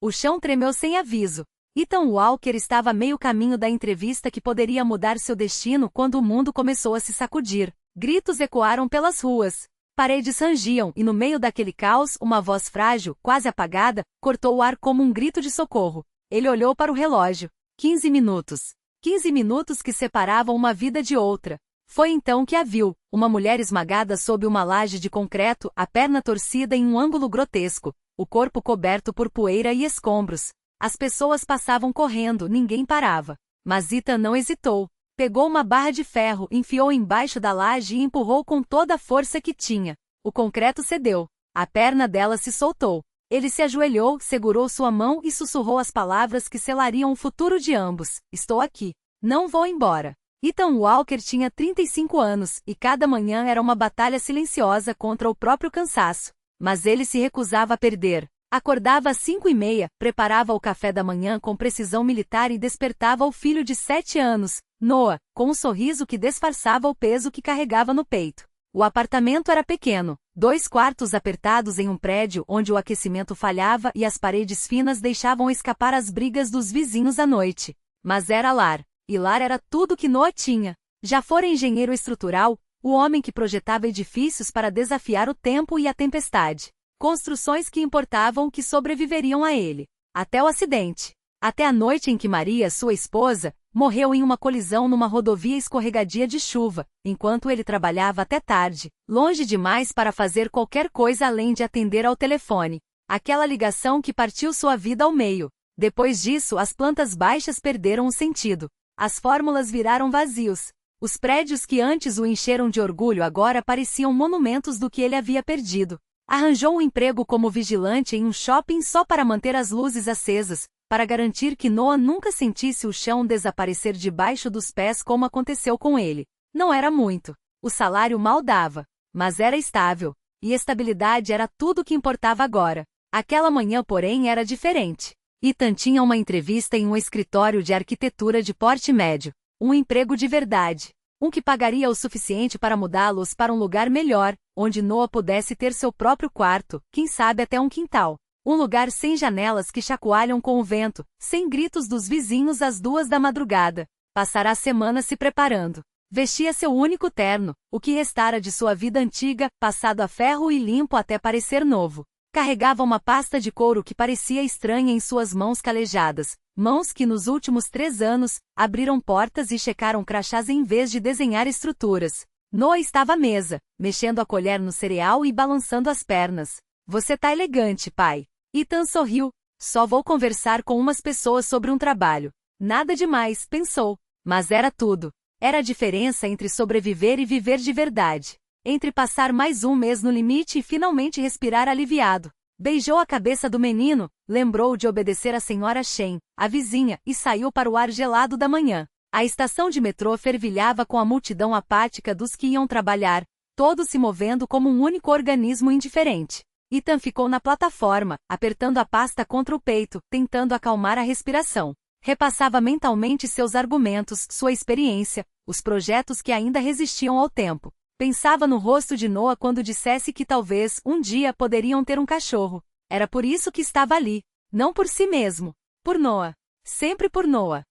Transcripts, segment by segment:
O chão tremeu sem aviso. Ethan Walker estava a meio caminho da entrevista que poderia mudar seu destino quando o mundo começou a se sacudir. Gritos ecoaram pelas ruas. Paredes rangiam e no meio daquele caos, uma voz frágil, quase apagada, cortou o ar como um grito de socorro. Ele olhou para o relógio. 15 minutos. 15 minutos que separavam uma vida de outra. Foi então que a viu, uma mulher esmagada sob uma laje de concreto, a perna torcida em um ângulo grotesco, o corpo coberto por poeira e escombros. As pessoas passavam correndo, ninguém parava. Mas Ethan não hesitou. Pegou uma barra de ferro, enfiou embaixo da laje e empurrou com toda a força que tinha. O concreto cedeu. A perna dela se soltou. Ele se ajoelhou, segurou sua mão e sussurrou as palavras que selariam o futuro de ambos. Estou aqui. Não vou embora. Ethan Walker tinha 35 anos, e cada manhã era uma batalha silenciosa contra o próprio cansaço. Mas ele se recusava a perder. Acordava às 5h30, preparava o café da manhã com precisão militar e despertava o filho de 7 anos, Noah, com um sorriso que disfarçava o peso que carregava no peito. O apartamento era pequeno, 2 quartos apertados em um prédio onde o aquecimento falhava e as paredes finas deixavam escapar as brigas dos vizinhos à noite. Mas era lar, e lar era tudo que Noah tinha. Já fora engenheiro estrutural, o homem que projetava edifícios para desafiar o tempo e a tempestade. Construções que importavam que sobreviveriam a ele. Até o acidente. Até a noite em que Maria, sua esposa, morreu em uma colisão numa rodovia escorregadia de chuva, enquanto ele trabalhava até tarde, longe demais para fazer qualquer coisa além de atender ao telefone. Aquela ligação que partiu sua vida ao meio. Depois disso, as plantas baixas perderam o sentido. As fórmulas viraram vazios. Os prédios que antes o encheram de orgulho agora pareciam monumentos do que ele havia perdido. Arranjou um emprego como vigilante em um shopping só para manter as luzes acesas, para garantir que Noah nunca sentisse o chão desaparecer debaixo dos pés como aconteceu com ele. Não era muito. O salário mal dava. Mas era estável. E estabilidade era tudo que importava agora. Aquela manhã, porém, era diferente. Ethan tinha uma entrevista em um escritório de arquitetura de porte médio. Um emprego de verdade. Um que pagaria o suficiente para mudá-los para um lugar melhor, onde Noah pudesse ter seu próprio quarto, quem sabe até um quintal. Um lugar sem janelas que chacoalham com o vento, sem gritos dos vizinhos às 2 da madrugada. Passará a semana se preparando. Vestia seu único terno, o que restara de sua vida antiga, passado a ferro e limpo até parecer novo. Carregava uma pasta de couro que parecia estranha em suas mãos calejadas, mãos que nos últimos 3 anos, abriram portas e checaram crachás em vez de desenhar estruturas. Noah estava à mesa, mexendo a colher no cereal e balançando as pernas. Você tá elegante, pai. Ethan sorriu. Só vou conversar com umas pessoas sobre um trabalho. Nada demais, pensou. Mas era tudo. Era a diferença entre sobreviver e viver de verdade. Entre passar mais um mês no limite e finalmente respirar aliviado. Beijou a cabeça do menino, lembrou de obedecer à senhora Shen, a vizinha, e saiu para o ar gelado da manhã. A estação de metrô fervilhava com a multidão apática dos que iam trabalhar, todos se movendo como um único organismo indiferente. Ethan ficou na plataforma, apertando a pasta contra o peito, tentando acalmar a respiração. Repassava mentalmente seus argumentos, sua experiência, os projetos que ainda resistiam ao tempo. Pensava no rosto de Noah quando dissesse que talvez, um dia, poderiam ter um cachorro. Era por isso que estava ali. Não por si mesmo. Por Noah. Sempre por Noah.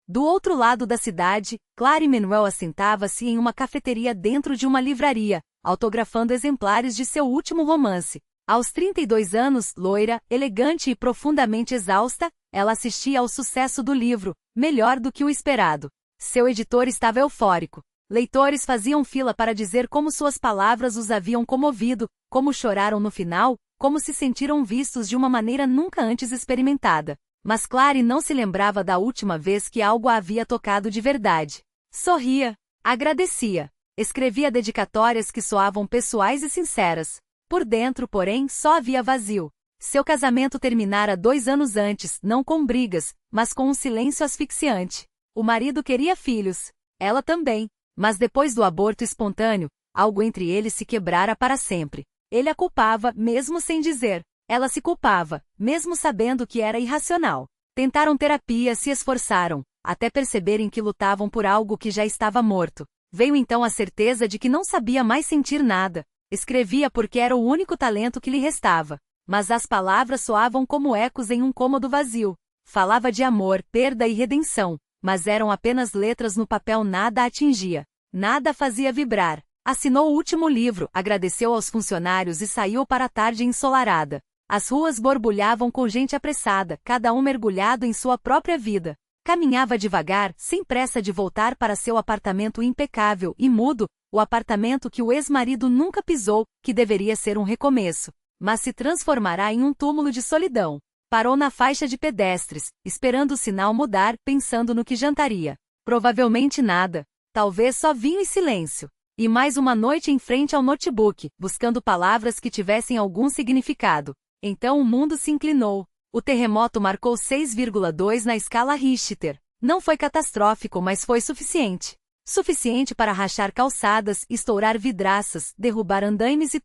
Do outro lado da cidade, Clara Manuel assentava-se em uma cafeteria dentro de uma livraria, autografando exemplares de seu último romance. Aos 32 anos, loira, elegante e profundamente exausta, ela assistia ao sucesso do livro, melhor do que o esperado. Seu editor estava eufórico. Leitores faziam fila para dizer como suas palavras os haviam comovido, como choraram no final, como se sentiram vistos de uma maneira nunca antes experimentada. Mas Clary não se lembrava da última vez que algo a havia tocado de verdade. Sorria. Agradecia. Escrevia dedicatórias que soavam pessoais e sinceras. Por dentro, porém, só havia vazio. Seu casamento terminara 2 anos antes, não com brigas, mas com um silêncio asfixiante. O marido queria filhos. Ela também. Mas depois do aborto espontâneo, algo entre eles se quebrara para sempre. Ele a culpava, mesmo sem dizer. Ela se culpava, mesmo sabendo que era irracional. Tentaram terapia, se esforçaram, até perceberem que lutavam por algo que já estava morto. Veio então a certeza de que não sabia mais sentir nada. Escrevia porque era o único talento que lhe restava. mas as palavras soavam como ecos em um cômodo vazio. Falava de amor, perda e redenção, mas eram apenas letras no papel, nada atingia. Nada fazia vibrar. Assinou o último livro, agradeceu aos funcionários e saiu para a tarde ensolarada. As ruas borbulhavam com gente apressada, cada um mergulhado em sua própria vida. Caminhava devagar, sem pressa de voltar para seu apartamento impecável e mudo, o apartamento que o ex-marido nunca pisou, que deveria ser um recomeço, mas se transformará em um túmulo de solidão. Parou na faixa de pedestres, esperando o sinal mudar, pensando no que jantaria. Provavelmente nada. Talvez só vinho e silêncio. E mais uma noite em frente ao notebook, buscando palavras que tivessem algum significado. Então o mundo se inclinou. O terremoto marcou 6,2 na escala Richter. Não foi catastrófico, mas foi suficiente. Suficiente para rachar calçadas, estourar vidraças, derrubar andaimes e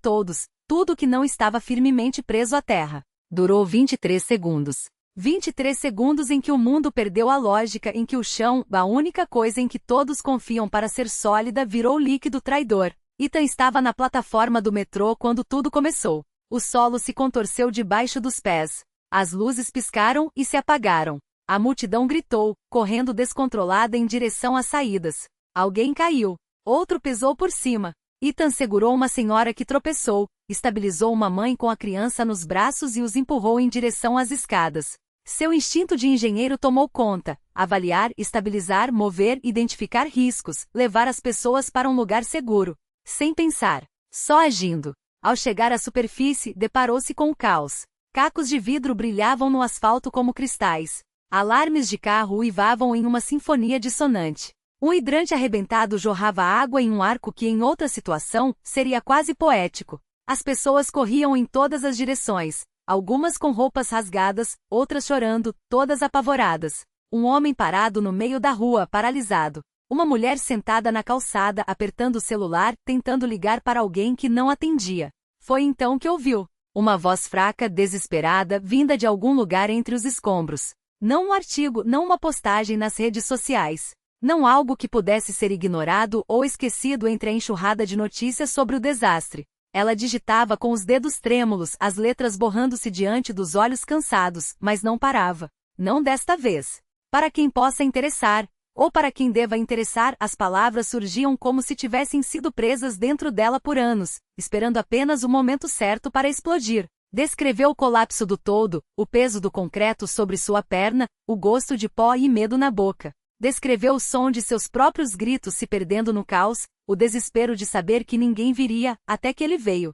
tudo que não estava firmemente preso à terra. Durou 23 segundos. 23 segundos em que o mundo perdeu a lógica, em que o chão, a única coisa em que todos confiam para ser sólida, virou líquido traidor. Ethan estava na plataforma do metrô quando tudo começou. O solo se contorceu debaixo dos pés. As luzes piscaram e se apagaram. A multidão gritou, correndo descontrolada em direção às saídas. Alguém caiu. Outro pisou por cima. Ethan segurou uma senhora que tropeçou, estabilizou uma mãe com a criança nos braços e os empurrou em direção às escadas. Seu instinto de engenheiro tomou conta: avaliar, estabilizar, mover, identificar riscos, levar as pessoas para um lugar seguro. Sem pensar. Só agindo. Ao chegar à superfície, deparou-se com o caos. Cacos de vidro brilhavam no asfalto como cristais. Alarmes de carro uivavam em uma sinfonia dissonante. Um hidrante arrebentado jorrava água em um arco que, em outra situação, seria quase poético. As pessoas corriam em todas as direções, algumas com roupas rasgadas, outras chorando, todas apavoradas. Um homem parado no meio da rua, paralisado. Uma mulher sentada na calçada, apertando o celular, tentando ligar para alguém que não atendia. Foi então que ouviu uma voz fraca, desesperada, vinda de algum lugar entre os escombros. Não um artigo, não uma postagem nas redes sociais. Não algo que pudesse ser ignorado ou esquecido entre a enxurrada de notícias sobre o desastre. Ela digitava com os dedos trêmulos, as letras borrando-se diante dos olhos cansados, mas não parava. Não desta vez. Para quem possa interessar, ou para quem deva interessar, as palavras surgiam como se tivessem sido presas dentro dela por anos, esperando apenas o momento certo para explodir. Descreveu o colapso do todo, o peso do concreto sobre sua perna, o gosto de pó e medo na boca. Descreveu o som de seus próprios gritos se perdendo no caos, o desespero de saber que ninguém viria, até que ele veio.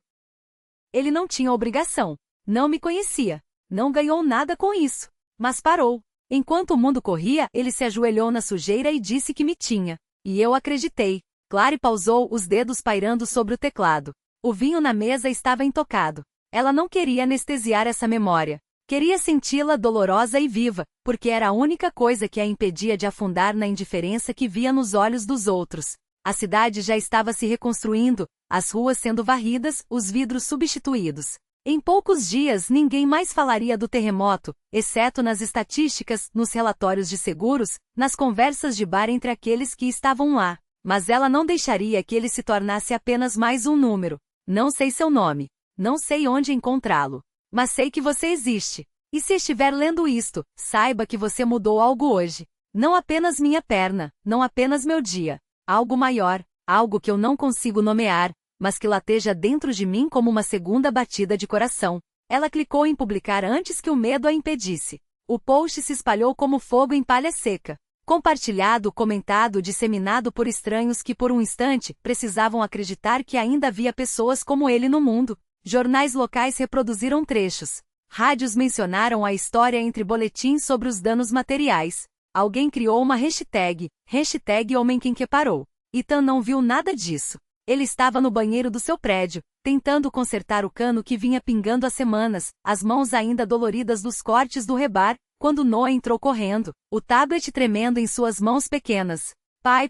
Ele não tinha obrigação. Não me conhecia. Não ganhou nada com isso. Mas parou. Enquanto o mundo corria, ele se ajoelhou na sujeira e disse que me tinha. E eu acreditei. Clary pausou, os dedos pairando sobre o teclado. O vinho na mesa estava intocado. Ela não queria anestesiar essa memória. Queria senti-la dolorosa e viva, porque era a única coisa que a impedia de afundar na indiferença que via nos olhos dos outros. A cidade já estava se reconstruindo, as ruas sendo varridas, os vidros substituídos. Em poucos dias ninguém mais falaria do terremoto, exceto nas estatísticas, nos relatórios de seguros, nas conversas de bar entre aqueles que estavam lá. Mas ela não deixaria que ele se tornasse apenas mais um número. Não sei seu nome. Não sei onde encontrá-lo. Mas sei que você existe. E se estiver lendo isto, saiba que você mudou algo hoje. Não apenas minha perna, não apenas meu dia. Algo maior, algo que eu não consigo nomear, mas que lateja dentro de mim como uma segunda batida de coração. Ela clicou em publicar antes que o medo a impedisse. O post se espalhou como fogo em palha seca. Compartilhado, comentado, disseminado por estranhos que por um instante precisavam acreditar que ainda havia pessoas como ele no mundo. Jornais locais reproduziram trechos. Rádios mencionaram a história entre boletins sobre os danos materiais. Alguém criou uma hashtag Homem que parou. Ethan não viu nada disso. Ele estava no banheiro do seu prédio, tentando consertar o cano que vinha pingando há semanas, as mãos ainda doloridas dos cortes do rebar, quando Noah entrou correndo, o tablet tremendo em suas mãos pequenas. Pai,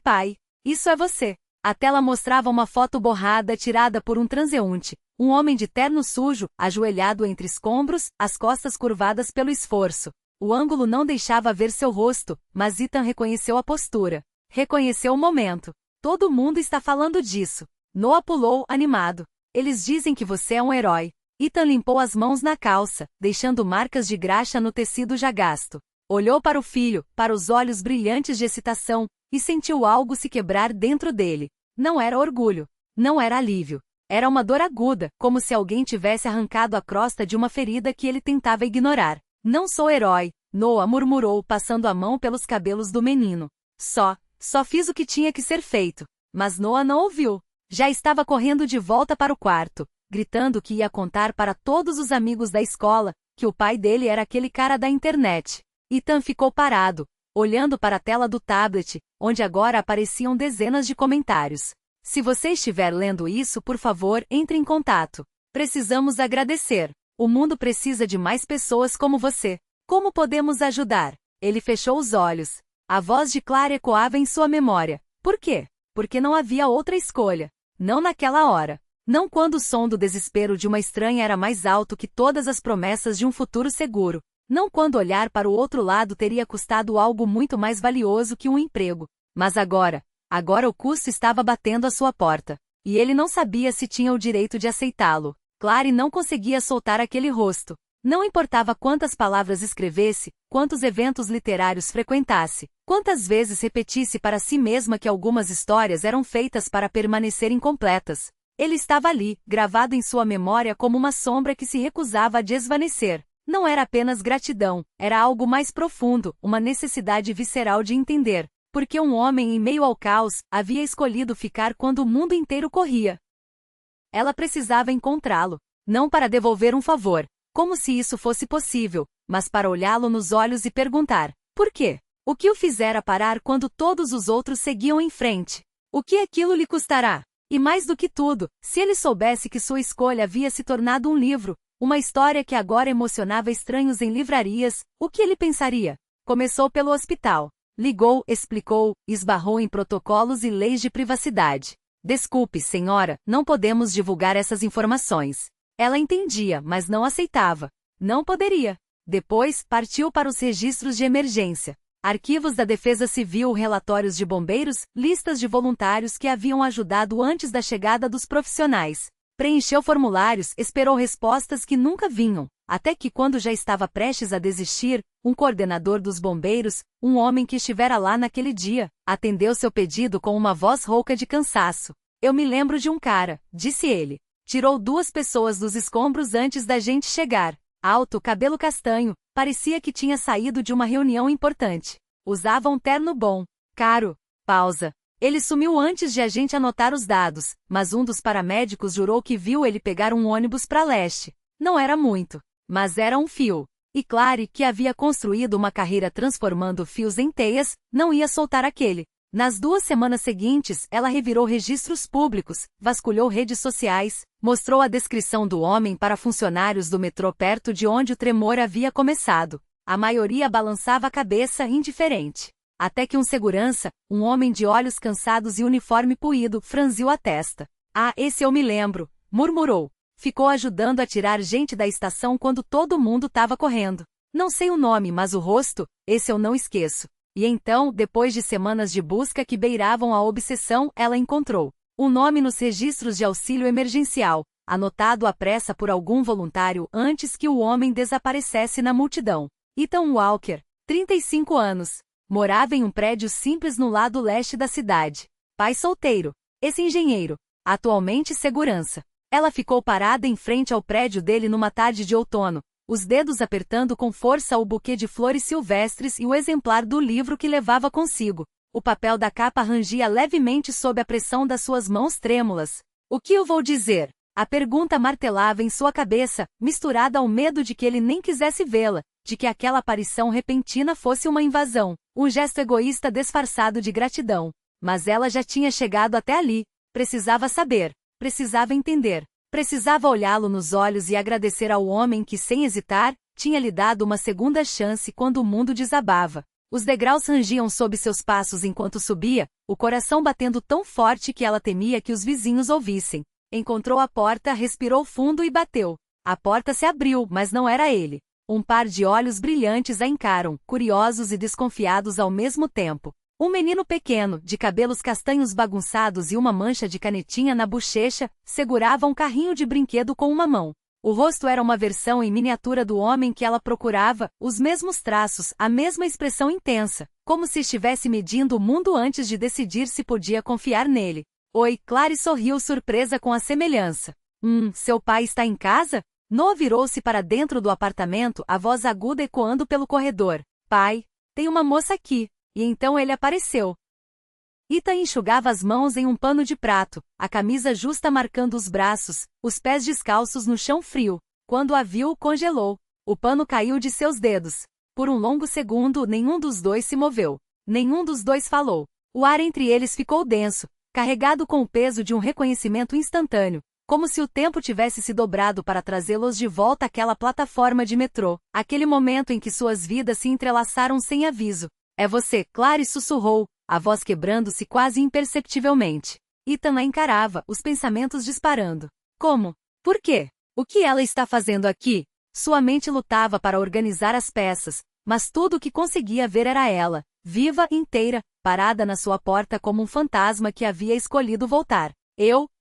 isso é você. A tela mostrava uma foto borrada tirada por um transeunte, um homem de terno sujo, ajoelhado entre escombros, as costas curvadas pelo esforço. O ângulo não deixava ver seu rosto, mas Ethan reconheceu a postura. Reconheceu o momento. Todo mundo está falando disso. Noah pulou, animado. Eles dizem que você é um herói. Ethan limpou as mãos na calça, deixando marcas de graxa no tecido já gasto. Olhou para o filho, para os olhos brilhantes de excitação, e sentiu algo se quebrar dentro dele. Não era orgulho. Não era alívio. Era uma dor aguda, como se alguém tivesse arrancado a crosta de uma ferida que ele tentava ignorar. Não sou herói, Noah murmurou, passando a mão pelos cabelos do menino. Só fiz o que tinha que ser feito. Mas Noah não ouviu. Já estava correndo de volta para o quarto, gritando que ia contar para todos os amigos da escola, que o pai dele era aquele cara da internet. Ethan ficou parado, olhando para a tela do tablet, onde agora apareciam dezenas de comentários. Se você estiver lendo isso, por favor, entre em contato. Precisamos agradecer. O mundo precisa de mais pessoas como você. Como podemos ajudar? Ele fechou os olhos. A voz de Clara ecoava em sua memória. Por quê? Porque não havia outra escolha. Não naquela hora. Não quando o som do desespero de uma estranha era mais alto que todas as promessas de um futuro seguro. Não quando olhar para o outro lado teria custado algo muito mais valioso que um emprego. Mas agora o custo estava batendo à sua porta. E ele não sabia se tinha o direito de aceitá-lo. Clary não conseguia soltar aquele rosto. Não importava quantas palavras escrevesse, quantos eventos literários frequentasse, quantas vezes repetisse para si mesma que algumas histórias eram feitas para permanecer incompletas. Ele estava ali, gravado em sua memória como uma sombra que se recusava a desvanecer. Não era apenas gratidão, era algo mais profundo, uma necessidade visceral de entender. Porque um homem em meio ao caos havia escolhido ficar quando o mundo inteiro corria. Ela precisava encontrá-lo, não para devolver um favor, como se isso fosse possível, mas para olhá-lo nos olhos e perguntar: por quê? O que o fizera parar quando todos os outros seguiam em frente? O que aquilo lhe custará? E mais do que tudo, se ele soubesse que sua escolha havia se tornado um livro, uma história que agora emocionava estranhos em livrarias, o que ele pensaria? Começou pelo hospital. Ligou, explicou, esbarrou em protocolos e leis de privacidade. Desculpe, senhora, não podemos divulgar essas informações. Ela entendia, mas não aceitava. Não poderia. Depois, partiu para os registros de emergência. Arquivos da Defesa Civil, relatórios de bombeiros, listas de voluntários que haviam ajudado antes da chegada dos profissionais. Preencheu formulários, esperou respostas que nunca vinham, até que quando já estava prestes a desistir, um coordenador dos bombeiros, um homem que estivera lá naquele dia, atendeu seu pedido com uma voz rouca de cansaço. Eu me lembro de um cara, disse ele. Tirou 2 pessoas dos escombros antes da gente chegar. Alto, cabelo castanho, parecia que tinha saído de uma reunião importante. Usava um terno bom. Caro. Pausa. Ele sumiu antes de a gente anotar os dados, mas um dos paramédicos jurou que viu ele pegar um ônibus para leste. Não era muito, mas era um fio. E Clary, que havia construído uma carreira transformando fios em teias, não ia soltar aquele. Nas 2 semanas seguintes, ela revirou registros públicos, vasculhou redes sociais, mostrou a descrição do homem para funcionários do metrô perto de onde o tremor havia começado. A maioria balançava a cabeça indiferente. Até que um segurança, um homem de olhos cansados e uniforme puído, franziu a testa. Ah, esse eu me lembro, murmurou. Ficou ajudando a tirar gente da estação quando todo mundo estava correndo. Não sei o nome, mas o rosto, esse eu não esqueço. E então, depois de semanas de busca que beiravam a obsessão, ela encontrou um nome nos registros de auxílio emergencial, anotado à pressa por algum voluntário antes que o homem desaparecesse na multidão. Ethan Walker, 35 anos. Morava em um prédio simples no lado leste da cidade. Pai solteiro. Esse engenheiro. Atualmente segurança. Ela ficou parada em frente ao prédio dele numa tarde de outono, os dedos apertando com força o buquê de flores silvestres e o exemplar do livro que levava consigo. O papel da capa rangia levemente sob a pressão das suas mãos trêmulas. O que eu vou dizer? A pergunta martelava em sua cabeça, misturada ao medo de que ele nem quisesse vê-la, de que aquela aparição repentina fosse uma invasão, um gesto egoísta disfarçado de gratidão. Mas ela já tinha chegado até ali. Precisava saber, precisava entender, precisava olhá-lo nos olhos e agradecer ao homem que, sem hesitar, tinha lhe dado uma segunda chance quando o mundo desabava. Os degraus rangiam sob seus passos enquanto subia, o coração batendo tão forte que ela temia que os vizinhos ouvissem. Encontrou a porta, respirou fundo e bateu. A porta se abriu, mas não era ele. Um par de olhos brilhantes a encaram, curiosos e desconfiados ao mesmo tempo. Um menino pequeno, de cabelos castanhos bagunçados e uma mancha de canetinha na bochecha, segurava um carrinho de brinquedo com uma mão. O rosto era uma versão em miniatura do homem que ela procurava, os mesmos traços, a mesma expressão intensa, como se estivesse medindo o mundo antes de decidir se podia confiar nele. Oi, Clary sorriu surpresa com a semelhança. Seu pai está em casa? Noah virou-se para dentro do apartamento, a voz aguda ecoando pelo corredor. Pai, tem uma moça aqui. E então ele apareceu. Ethan enxugava as mãos em um pano de prato, a camisa justa marcando os braços, os pés descalços no chão frio. Quando a viu, congelou. O pano caiu de seus dedos. Por um longo segundo, nenhum dos dois se moveu. Nenhum dos dois falou. O ar entre eles ficou denso, carregado com o peso de um reconhecimento instantâneo, como se o tempo tivesse se dobrado para trazê-los de volta àquela plataforma de metrô, aquele momento em que suas vidas se entrelaçaram sem aviso. É você, Clary sussurrou, a voz quebrando-se quase imperceptivelmente. Ethan a encarava, os pensamentos disparando. Como? Por quê? O que ela está fazendo aqui? Sua mente lutava para organizar as peças, mas tudo o que conseguia ver era ela, viva, inteira, parada na sua porta como um fantasma que havia escolhido voltar.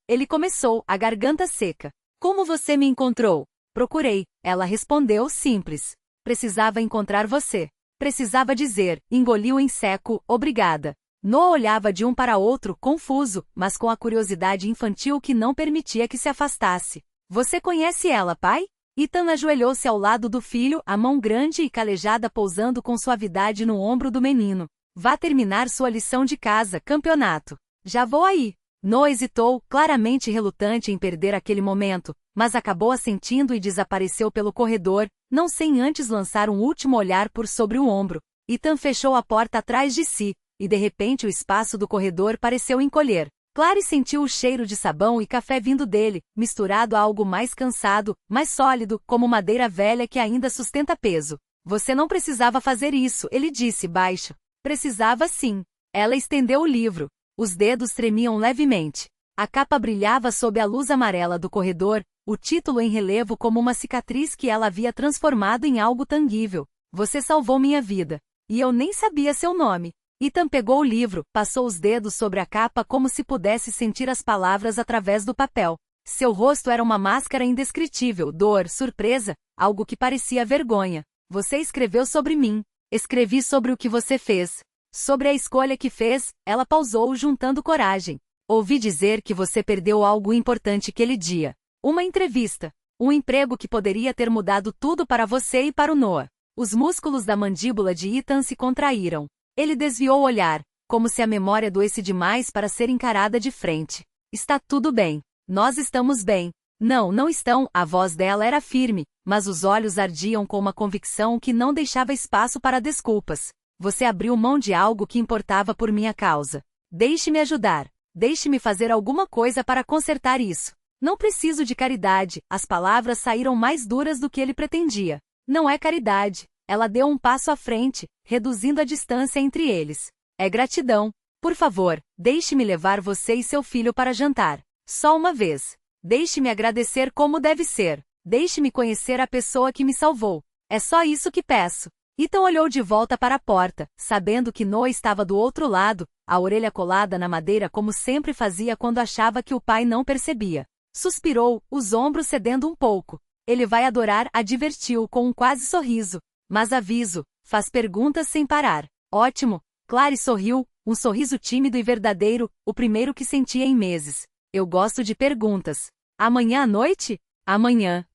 Ele começou, a garganta seca. Como você me encontrou? Procurei, ela respondeu simples. Precisava encontrar você. Precisava dizer, engoliu em seco, obrigada. Noah olhava de um para outro, confuso, mas com a curiosidade infantil que não permitia que se afastasse. Você conhece ela, pai? Ethan ajoelhou-se ao lado do filho, a mão grande e calejada pousando com suavidade no ombro do menino. Vá terminar sua lição de casa, campeonato. Já vou aí. Noah hesitou, claramente relutante em perder aquele momento, mas acabou assentindo e desapareceu pelo corredor, não sem antes lançar um último olhar por sobre o ombro. Ethan fechou a porta atrás de si, e de repente o espaço do corredor pareceu encolher. Clary sentiu o cheiro de sabão e café vindo dele, misturado a algo mais cansado, mais sólido, como madeira velha que ainda sustenta peso. Você não precisava fazer isso, ele disse baixo. Precisava sim. Ela estendeu o livro. Os dedos tremiam levemente. A capa brilhava sob a luz amarela do corredor, o título em relevo como uma cicatriz que ela havia transformado em algo tangível. Você salvou minha vida. E eu nem sabia seu nome. Ethan pegou o livro, passou os dedos sobre a capa como se pudesse sentir as palavras através do papel. Seu rosto era uma máscara indescritível, dor, surpresa, algo que parecia vergonha. Você escreveu sobre mim. Escrevi sobre o que você fez. Sobre a escolha que fez, ela pausou juntando coragem. Ouvi dizer que você perdeu algo importante aquele dia. Uma entrevista. Um emprego que poderia ter mudado tudo para você e para o Noah. Os músculos da mandíbula de Ethan se contraíram. Ele desviou o olhar, como se a memória doesse demais para ser encarada de frente. Está tudo bem. Nós estamos bem. Não, não estão. A voz dela era firme, mas os olhos ardiam com uma convicção que não deixava espaço para desculpas. Você abriu mão de algo que importava por minha causa. Deixe-me ajudar. Deixe-me fazer alguma coisa para consertar isso. Não preciso de caridade. As palavras saíram mais duras do que ele pretendia. Não é caridade. Ela deu um passo à frente, reduzindo a distância entre eles. É gratidão. Por favor, deixe-me levar você e seu filho para jantar. Só uma vez. Deixe-me agradecer como deve ser. Deixe-me conhecer a pessoa que me salvou. É só isso que peço. Ethan olhou de volta para a porta, sabendo que Noah estava do outro lado, a orelha colada na madeira como sempre fazia quando achava que o pai não percebia. Suspirou, os ombros cedendo um pouco. Ele vai adorar, advertiu com um quase sorriso. Mas aviso, faz perguntas sem parar. Ótimo. Clary sorriu, um sorriso tímido e verdadeiro, o primeiro que sentia em meses. Eu gosto de perguntas. Amanhã à noite? Amanhã.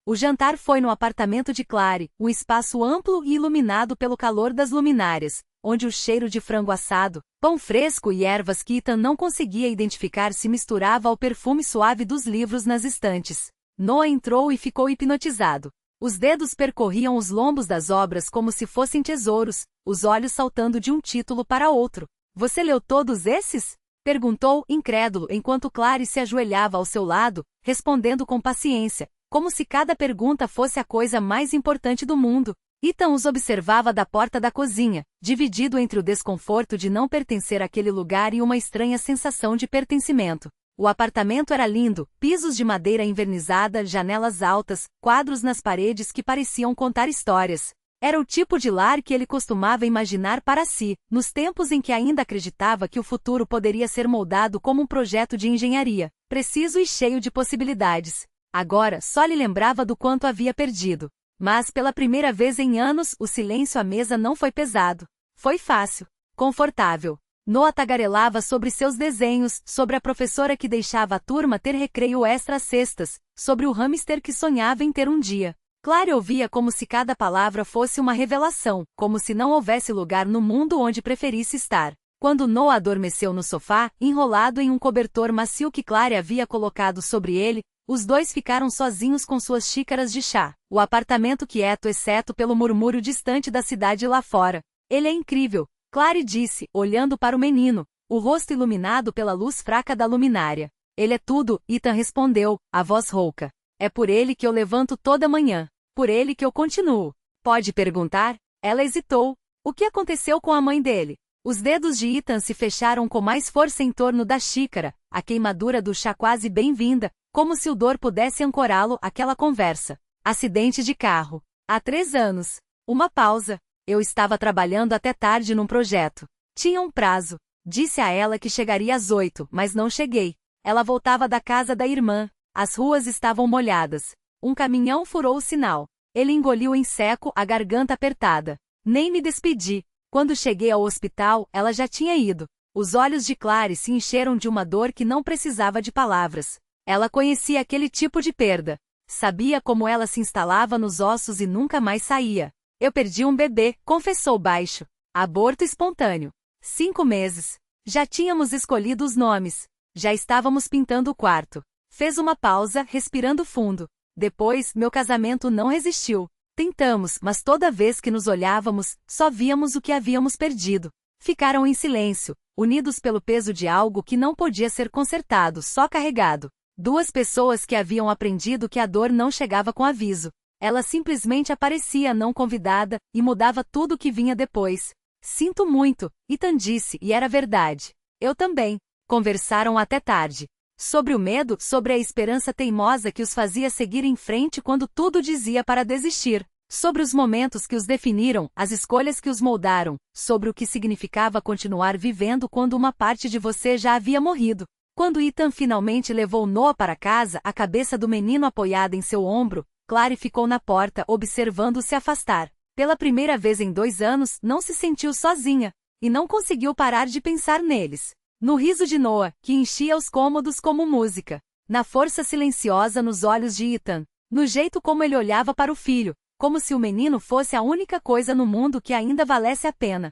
O jantar foi no apartamento de Clary, um espaço amplo e iluminado pelo calor das luminárias, onde o cheiro de frango assado, pão fresco e ervas que Ethan não conseguia identificar se misturava ao perfume suave dos livros nas estantes. Noah entrou e ficou hipnotizado. Os dedos percorriam os lombos das obras como se fossem tesouros, os olhos saltando de um título para outro. Você leu todos esses? Perguntou, incrédulo, enquanto Clary se ajoelhava ao seu lado, respondendo com paciência, como se cada pergunta fosse a coisa mais importante do mundo. Ethan os observava da porta da cozinha, dividido entre o desconforto de não pertencer àquele lugar e uma estranha sensação de pertencimento. O apartamento era lindo, pisos de madeira envernizada, janelas altas, quadros nas paredes que pareciam contar histórias. Era o tipo de lar que ele costumava imaginar para si, nos tempos em que ainda acreditava que o futuro poderia ser moldado como um projeto de engenharia, preciso e cheio de possibilidades. Agora só lhe lembrava do quanto havia perdido. Mas pela primeira vez em anos, o silêncio à mesa não foi pesado. Foi fácil, confortável. Noah tagarelava sobre seus desenhos, sobre a professora que deixava a turma ter recreio extra às sextas, sobre o hamster que sonhava em ter um dia. Clary ouvia como se cada palavra fosse uma revelação, como se não houvesse lugar no mundo onde preferisse estar. Quando Noah adormeceu no sofá, enrolado em um cobertor macio que Clary havia colocado sobre ele, os dois ficaram sozinhos com suas xícaras de chá. O apartamento quieto exceto pelo murmúrio distante da cidade lá fora. Ele é incrível, Clary disse, olhando para o menino, o rosto iluminado pela luz fraca da luminária. Ele é tudo, Ethan respondeu, a voz rouca. É por ele que eu levanto toda manhã. Por ele que eu continuo. Pode perguntar? Ela hesitou. O que aconteceu com a mãe dele? Os dedos de Ethan se fecharam com mais força em torno da xícara, a queimadura do chá quase bem-vinda, como se o dor pudesse ancorá-lo àquela conversa. Acidente de carro. Há 3 anos. Uma pausa. Eu estava trabalhando até tarde num projeto. Tinha um prazo. Disse a ela que chegaria às 8, mas não cheguei. Ela voltava da casa da irmã. As ruas estavam molhadas. Um caminhão furou o sinal. Ele engoliu em seco, a garganta apertada. Nem me despedi. Quando cheguei ao hospital, ela já tinha ido. Os olhos de Clary se encheram de uma dor que não precisava de palavras. Ela conhecia aquele tipo de perda. Sabia como ela se instalava nos ossos e nunca mais saía. Eu perdi um bebê, confessou baixo. Aborto espontâneo. 5 meses. Já tínhamos escolhido os nomes. Já estávamos pintando o quarto. Fez uma pausa, respirando fundo. Depois, meu casamento não resistiu. Tentamos, mas toda vez que nos olhávamos, só víamos o que havíamos perdido. Ficaram em silêncio, unidos pelo peso de algo que não podia ser consertado, só carregado. 2 pessoas que haviam aprendido que a dor não chegava com aviso. Ela simplesmente aparecia não convidada, e mudava tudo o que vinha depois. Sinto muito, Ethan disse, e era verdade. Eu também. Conversaram até tarde. Sobre o medo, sobre a esperança teimosa que os fazia seguir em frente quando tudo dizia para desistir. Sobre os momentos que os definiram, as escolhas que os moldaram, sobre o que significava continuar vivendo quando uma parte de você já havia morrido. Quando Ethan finalmente levou Noah para casa, a cabeça do menino apoiada em seu ombro, Clary ficou na porta, observando-o se afastar. Pela primeira vez em 2 anos, não se sentiu sozinha, e não conseguiu parar de pensar neles. No riso de Noah, que enchia os cômodos como música. Na força silenciosa nos olhos de Ethan. No jeito como ele olhava para o filho, como se o menino fosse a única coisa no mundo que ainda valesse a pena.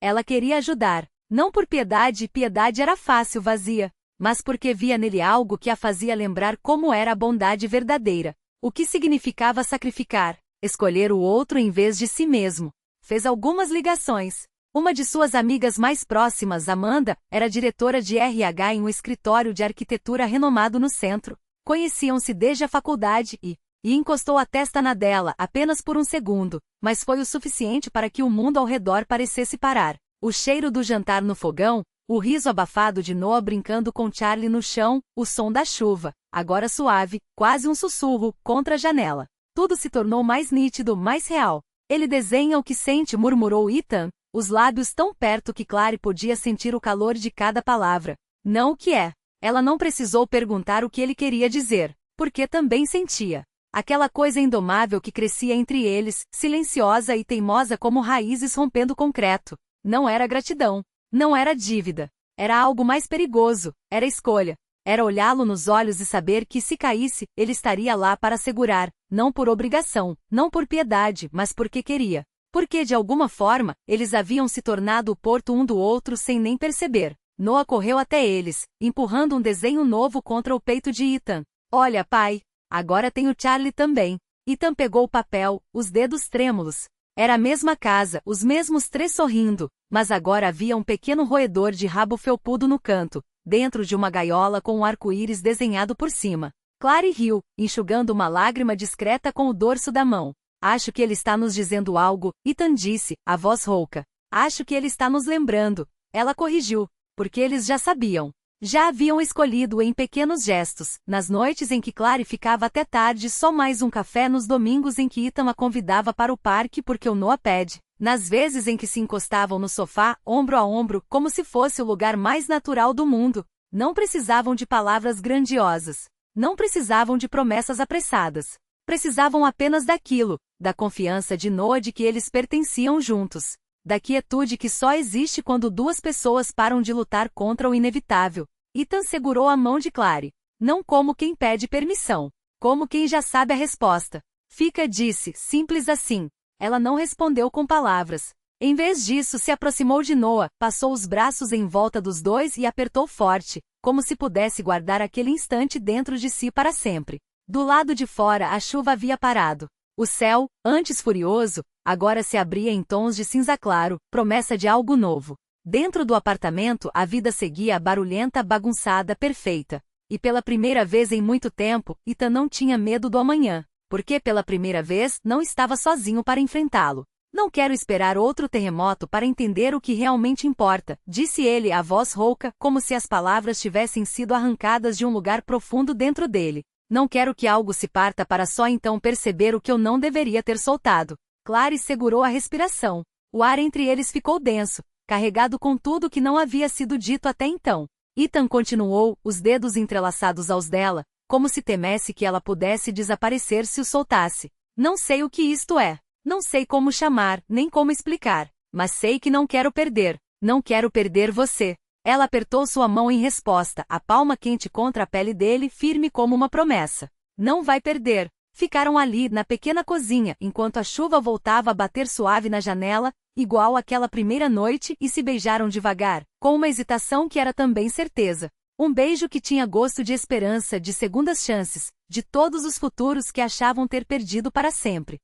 Ela queria ajudar. Não por piedade, piedade era fácil, vazia, mas porque via nele algo que a fazia lembrar como era a bondade verdadeira. O que significava sacrificar, escolher o outro em vez de si mesmo. Fez algumas ligações. Uma de suas amigas mais próximas, Amanda, era diretora de RH em um escritório de arquitetura renomado no centro. Conheciam-se desde a faculdade e encostou a testa na dela apenas por um segundo, mas foi o suficiente para que o mundo ao redor parecesse parar. O cheiro do jantar no fogão, o riso abafado de Noah brincando com Charlie no chão, o som da chuva, agora suave, quase um sussurro, contra a janela. Tudo se tornou mais nítido, mais real. Ele desenha o que sente, murmurou Ethan, os lábios tão perto que Clary podia sentir o calor de cada palavra. Não o que é. Ela não precisou perguntar o que ele queria dizer, porque também sentia. Aquela coisa indomável que crescia entre eles, silenciosa e teimosa como raízes rompendo concreto. Não era gratidão. Não era dívida. Era algo mais perigoso. Era escolha. Era olhá-lo nos olhos e saber que, se caísse, ele estaria lá para segurar, não por obrigação, não por piedade, mas porque queria. Porque, de alguma forma, eles haviam se tornado o porto um do outro sem nem perceber. Noah correu até eles, empurrando um desenho novo contra o peito de Ethan. Olha, pai. Agora tem o Charlie também. Ethan pegou o papel, os dedos trêmulos. Era a mesma casa, os mesmos 3 sorrindo, mas agora havia um pequeno roedor de rabo felpudo no canto, dentro de uma gaiola com um arco-íris desenhado por cima. Clary riu, enxugando uma lágrima discreta com o dorso da mão. Acho que ele está nos dizendo algo, Ethan disse, a voz rouca. Acho que ele está nos lembrando. Ela corrigiu, porque eles já sabiam. Já haviam escolhido em pequenos gestos, nas noites em que Clary ficava até tarde só mais um café, nos domingos em que Ethan a convidava para o parque porque o Noah pede, nas vezes em que se encostavam no sofá, ombro a ombro, como se fosse o lugar mais natural do mundo. Não precisavam de palavras grandiosas. Não precisavam de promessas apressadas. Precisavam apenas daquilo, da confiança de Noah de que eles pertenciam juntos. Da quietude que só existe quando duas pessoas param de lutar contra o inevitável. Ethan segurou a mão de Clary. Não como quem pede permissão. Como quem já sabe a resposta. Fica, disse, simples assim. Ela não respondeu com palavras. Em vez disso, se aproximou de Noah, passou os braços em volta dos dois e apertou forte, como se pudesse guardar aquele instante dentro de si para sempre. Do lado de fora a chuva havia parado. O céu, antes furioso, agora se abria em tons de cinza claro, promessa de algo novo. Dentro do apartamento a vida seguia barulhenta, bagunçada, perfeita. E pela primeira vez em muito tempo, Ethan não tinha medo do amanhã, porque pela primeira vez não estava sozinho para enfrentá-lo. Não quero esperar outro terremoto para entender o que realmente importa, disse ele a voz rouca, como se as palavras tivessem sido arrancadas de um lugar profundo dentro dele. Não quero que algo se parta para só então perceber o que eu não deveria ter soltado. Clary segurou a respiração. O ar entre eles ficou denso, carregado com tudo que não havia sido dito até então. Ethan continuou, os dedos entrelaçados aos dela, como se temesse que ela pudesse desaparecer se o soltasse. Não sei o que isto é. Não sei como chamar, nem como explicar. Mas sei que não quero perder. Não quero perder você. Ela apertou sua mão em resposta, a palma quente contra a pele dele, firme como uma promessa. Não vai perder. Ficaram ali, na pequena cozinha, enquanto a chuva voltava a bater suave na janela, igual àquela primeira noite, e se beijaram devagar, com uma hesitação que era também certeza. Um beijo que tinha gosto de esperança, de segundas chances, de todos os futuros que achavam ter perdido para sempre.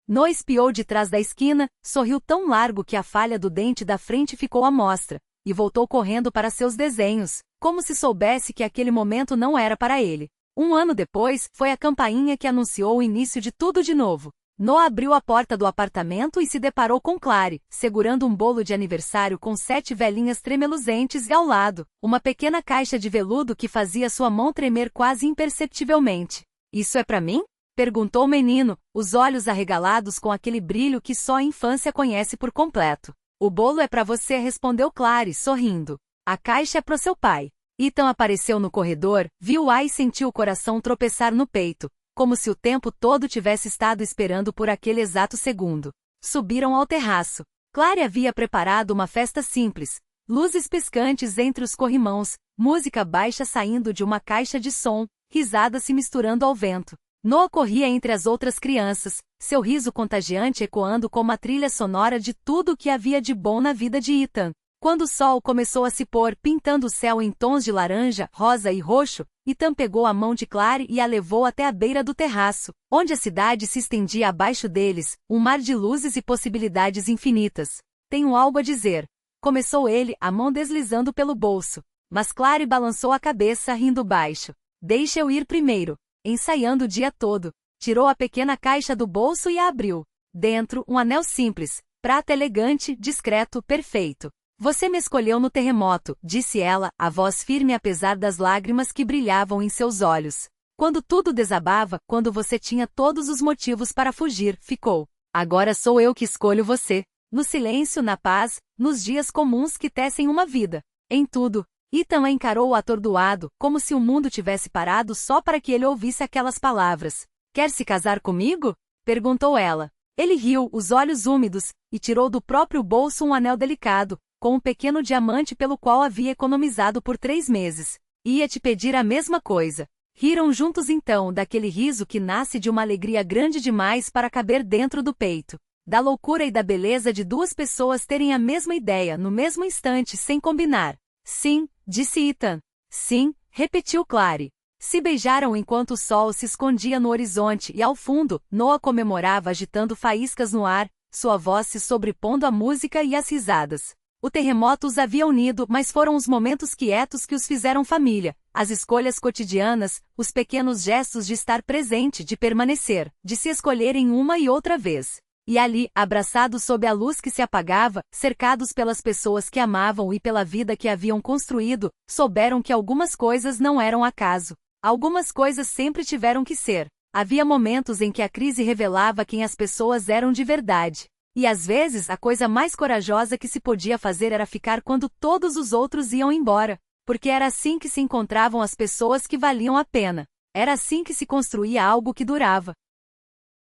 Noah espiou de trás da esquina, sorriu tão largo que a falha do dente da frente ficou à mostra, e voltou correndo para seus desenhos, como se soubesse que aquele momento não era para ele. Um ano depois, foi a campainha que anunciou o início de tudo de novo. Noah abriu a porta do apartamento e se deparou com Clary, segurando um bolo de aniversário com 7 velhinhas tremeluzentes e ao lado, uma pequena caixa de veludo que fazia sua mão tremer quase imperceptivelmente. Isso é para mim? Perguntou o menino, os olhos arregalados com aquele brilho que só a infância conhece por completo. O bolo é para você, respondeu Clary, sorrindo. A caixa é pro seu pai. Ethan apareceu no corredor, viu-a e sentiu o coração tropeçar no peito, como se o tempo todo tivesse estado esperando por aquele exato segundo. Subiram ao terraço. Clary havia preparado uma festa simples, luzes piscantes entre os corrimãos, música baixa saindo de uma caixa de som, risadas se misturando ao vento. Noah corria entre as outras crianças, seu riso contagiante ecoando como a trilha sonora de tudo o que havia de bom na vida de Ethan. Quando o sol começou a se pôr, pintando o céu em tons de laranja, rosa e roxo, Ethan pegou a mão de Clary e a levou até a beira do terraço, onde a cidade se estendia abaixo deles, um mar de luzes e possibilidades infinitas. Tenho algo a dizer. Começou ele, a mão deslizando pelo bolso. Mas Clary balançou a cabeça, rindo baixo. Deixa eu ir primeiro. Ensaiando o dia todo. Tirou a pequena caixa do bolso e a abriu. Dentro, um anel simples, prata elegante, discreto, perfeito. Você me escolheu no terremoto, disse ela, a voz firme apesar das lágrimas que brilhavam em seus olhos. Quando tudo desabava, quando você tinha todos os motivos para fugir, ficou. Agora sou eu que escolho você. No silêncio, na paz, nos dias comuns que tecem uma vida. Em tudo. Ethan a encarou atordoado, como se o mundo tivesse parado só para que ele ouvisse aquelas palavras. Quer se casar comigo? Perguntou ela. Ele riu, os olhos úmidos, e tirou do próprio bolso um anel delicado, com um pequeno diamante pelo qual havia economizado por 3 meses. Ia te pedir a mesma coisa. Riram juntos então, daquele riso que nasce de uma alegria grande demais para caber dentro do peito. Da loucura e da beleza de duas pessoas terem a mesma ideia no mesmo instante sem combinar. Sim, disse Ethan. Sim, repetiu Clary. Se beijaram enquanto o sol se escondia no horizonte e ao fundo, Noah comemorava agitando faíscas no ar, sua voz se sobrepondo à música e às risadas. O terremoto os havia unido, mas foram os momentos quietos que os fizeram família, as escolhas cotidianas, os pequenos gestos de estar presente, de permanecer, de se escolherem uma e outra vez. E ali, abraçados sob a luz que se apagava, cercados pelas pessoas que amavam e pela vida que haviam construído, souberam que algumas coisas não eram acaso. Algumas coisas sempre tiveram que ser. Havia momentos em que a crise revelava quem as pessoas eram de verdade. E às vezes a coisa mais corajosa que se podia fazer era ficar quando todos os outros iam embora. Porque era assim que se encontravam as pessoas que valiam a pena. Era assim que se construía algo que durava.